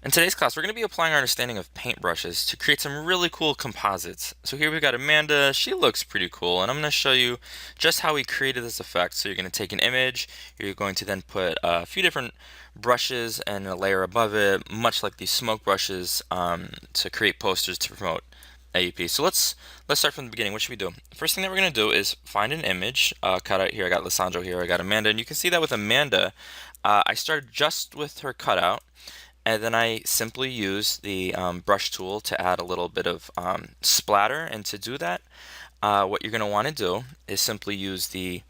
In today's class, we're going to be applying our understanding of paintbrushes to create some really cool composites. So here we've got Amanda. She looks pretty cool, and I'm going to show you just how we created this effect. So you're going to take an image, you're going to then put a few different brushes and a layer above it, much like these smoke brushes, to create posters to promote AUP. So let's start from the beginning. What should we do? First thing that we're going to do is find an image. Cut out here. I got Lissandro here. I got Amanda, and you can see that with Amanda, I started just with her cutout. And then I simply use the brush tool to add a little bit of splatter. And to do that, what you're going to want to do is simply use the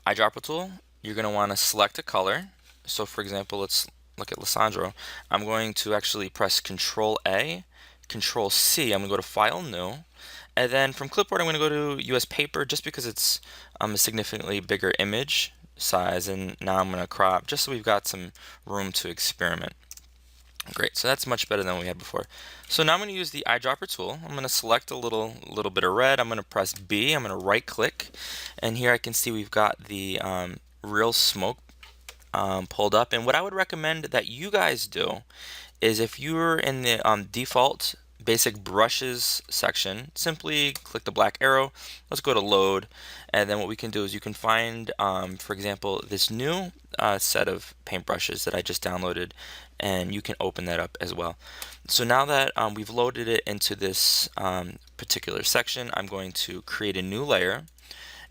eyedropper tool. You're going to want to select a color. So for example, let's look at Lissandro. I'm going to actually press Control A, Control C. I'm going to go to File, New. And then from clipboard, I'm going to go to US Paper just because it's a significantly bigger image size. And now I'm going to crop just so we've got some room to experiment. Great, so that's much better than we had before. So now I'm going to use the eyedropper tool. I'm going to select a little bit of red. I'm going to press B. I'm going to right click. And here I can see we've got the real smoke pulled up. And what I would recommend that you guys do is if you're in the default basic brushes section, simply click the black arrow. Let's go to load, and then what we can do is you can find for example this new set of paintbrushes that I just downloaded, and you can open that up as well. So now that we've loaded it into this particular section, I'm going to create a new layer,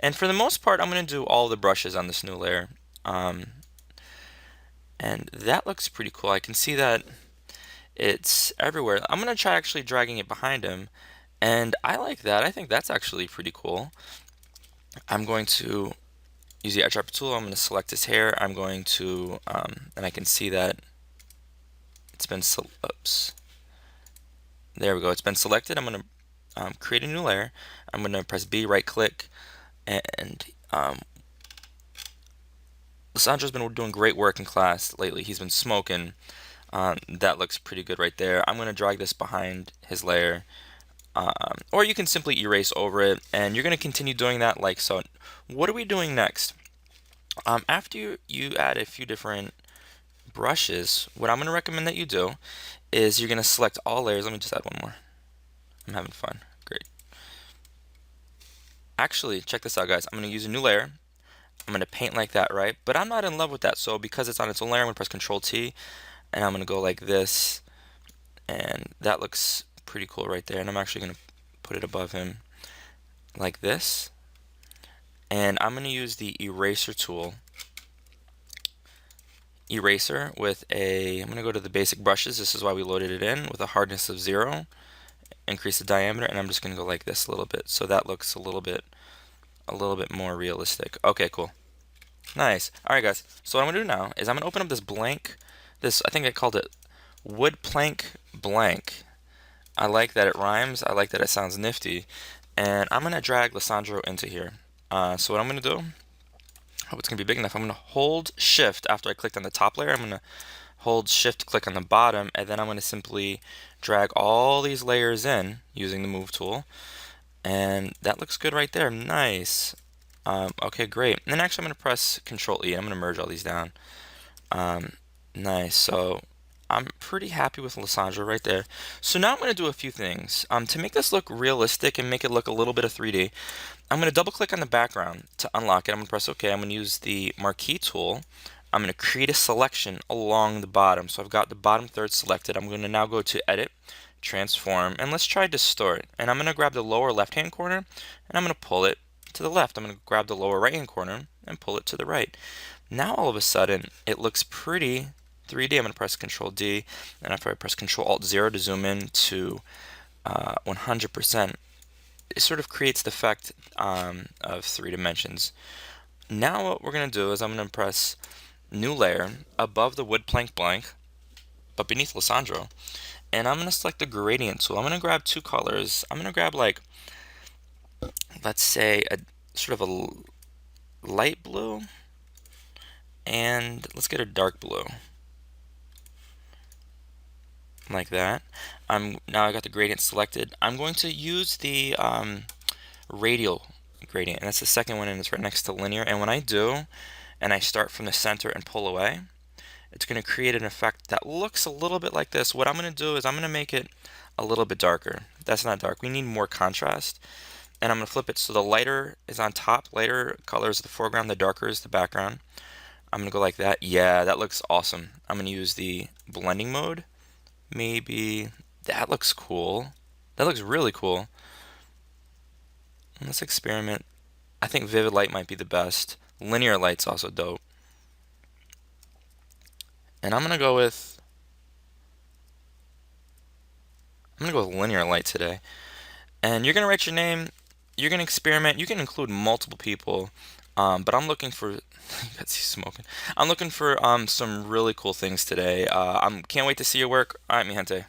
and for the most part I'm going to do all the brushes on this new layer, and that looks pretty cool. I can see that it's everywhere. I'm going to try actually dragging it behind him, and I like that. I think that's actually pretty cool. I'm going to use the eyedropper tool. I'm going to select his hair. I'm going to, and I can see that it's been, oops. There we go. It's been selected. I'm going to create a new layer. I'm going to press B, right click, and Lissandro's been doing great work in class lately. He's been smoking. That looks pretty good right there. I'm going to drag this behind his layer, or you can simply erase over it, and you're going to continue doing that like so. What are we doing next? After you add a few different brushes, what I'm going to recommend that you do is you're going to select all layers. Let me just add one more. I'm having fun. Great. Actually, check this out, guys. I'm going to use a new layer. I'm going to paint like that, right? But I'm not in love with that, so because it's on its own layer, I'm going to press Control T, and I'm going to go like this, and that looks pretty cool right there. And I'm actually going to put it above him like this, and I'm going to use the eraser tool. Eraser with I'm going to go to the basic brushes. This is why we loaded it in with a hardness of 0. Increase the diameter, and I'm just going to go like this a little bit, so that looks a little bit more realistic. Okay, cool. Nice. Alright guys, so what I'm going to do now is I'm going to open up this blank, I think I called it wood plank blank. I like that it rhymes, I like that it sounds nifty, and I'm going to drag Lissandro into here. So what I'm going to do, I hope it's going to be big enough, I'm going to hold shift after I clicked on the top layer. I'm going to hold shift, click on the bottom, and then I'm going to simply drag all these layers in using the move tool, and that looks good right there. Nice. Okay, great. And then actually I'm going to press Control E. I'm going to merge all these down. Nice. So I'm pretty happy with Lissandro right there. So now I'm going to do a few things. To make this look realistic and make it look a little bit of 3D, I'm going to double click on the background to unlock it. I'm going to press OK. I'm going to use the marquee tool. I'm going to create a selection along the bottom. So I've got the bottom third selected. I'm going to now go to Edit, Transform, and let's try Distort. And I'm going to grab the lower left hand corner, and I'm going to pull it to the left. I'm going to grab the lower right hand corner and pull it to the right. Now all of a sudden it looks pretty 3D. I'm going to press Control D, and after I press Control Alt 0 to zoom in to 100%, it sort of creates the effect of 3 dimensions. Now what we're going to do is I'm going to press New Layer above the wood plank blank, but beneath Lissandro, and I'm going to select the gradient tool. I'm going to grab two colors. I'm going to grab, like, let's say a sort of a light blue, and let's get a dark blue like that. Now I got the gradient selected. I'm going to use the radial gradient, and that's the second one, and it's right next to linear. And when I do, and I start from the center and pull away, it's going to create an effect that looks a little bit like this. What I'm going to do is I'm going to make it a little bit darker. That's not dark. We need more contrast. And I'm going to flip it so the lighter is on top, lighter color is the foreground, the darker is the background. I'm going to go like that. Yeah, that looks awesome. I'm going to use the blending mode. Maybe that looks cool. That looks really cool. Let's experiment. I think vivid light might be the best. Linear light's also dope. And I'm gonna go with linear light today. And you're gonna write your name. You're gonna experiment. You can include multiple people, but I'm looking for. Betsy's smoking. I'm looking for some really cool things today. I can't wait to see your work. All right, mi gente.